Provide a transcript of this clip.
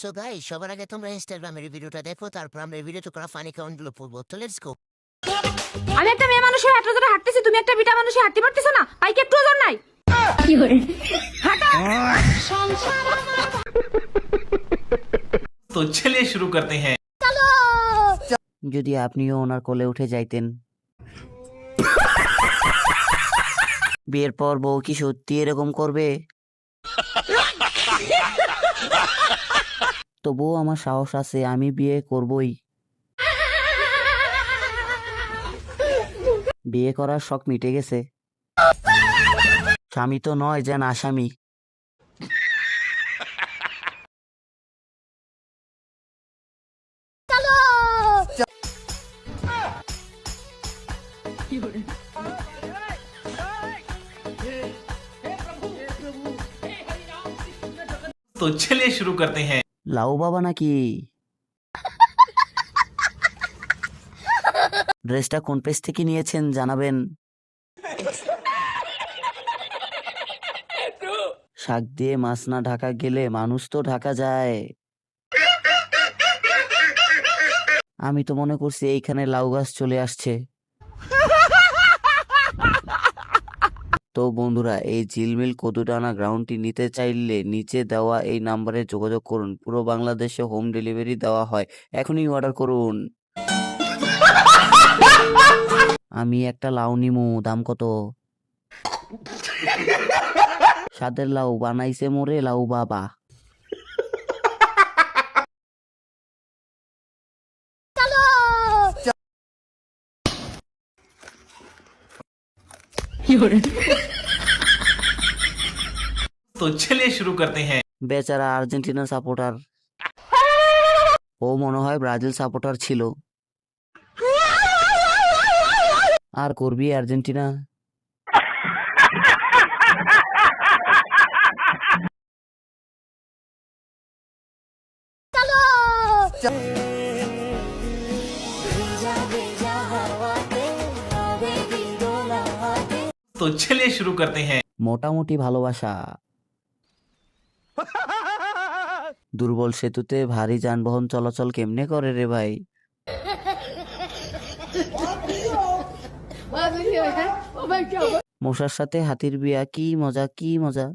So guys, সবার আগে তোমরা ইনস্টাগ্রামের ভিডিওটা দেখো, তারপর আমরা এই ভিডিওতে করা ফানি কাউন্টগুলো পড়বো। তো লেটস গো। আমি একটা মেয়ে মানুষ হয়ে এত জোরে হাঁটতেছি, তুমি একটা বিটা মানুষ হয়ে হাঁটতে পারতেছো না? পাইকে একটু ওজন নাই। কি করে तो चलिए शुरू करते हैं। যদি আপনিও ওনার কোলে উঠে যাইতেন। বিয়ের পর বউ কি সত্যি এরকম করবে? তবুও আমার সাহস আছে, আমি বিয়ে করবই। বিয়ে করার শখ মিটে গেছে। স্বামী তো নয়, যেন আসামি। तो चलिए शुरू करते हैं। লাউ বাবা নাকি? ড্রেসটা কোন পেজ থেকে নিয়েছেন জানাবেন। শাক দিয়ে মাছ না ঢাকা গেলে মানুষ তো ঢাকা যায়। আমি তো মনে করছি এইখানে লাউ গাছ চলে আসছে। তো বন্ধুরা, এই ঝিলমিল কদুটানা গ্রাউন্ডটি নিতে চাইলে নিচে দেওয়া এই নাম্বারে যোগাযোগ করুন। পুরো বাংলাদেশে হোম ডেলিভারি দেওয়া হয়, এখনই অর্ডার করুন। আমি একটা লাউ নিমু, দাম কত? সাদের লাউ বানাইছে মোরে লাউ বাবা। तो चलिए शुरू करते हैं। বেচারা আর্জেন্টিনা সাপোর্টার। ও মনে হয় ব্রাজিল সাপোর্টার ছিল। আর করবি আর্জেন্টিনা। तो चलिए शुरू करते हैं। মোটামুটি ভালোবাসা। দুর্বল সেতুতে ভারী যানবাহন চলাচল কেমনে করে রে ভাই? মশার সাথে হাতির বিয়া, কি মজা কি মজা।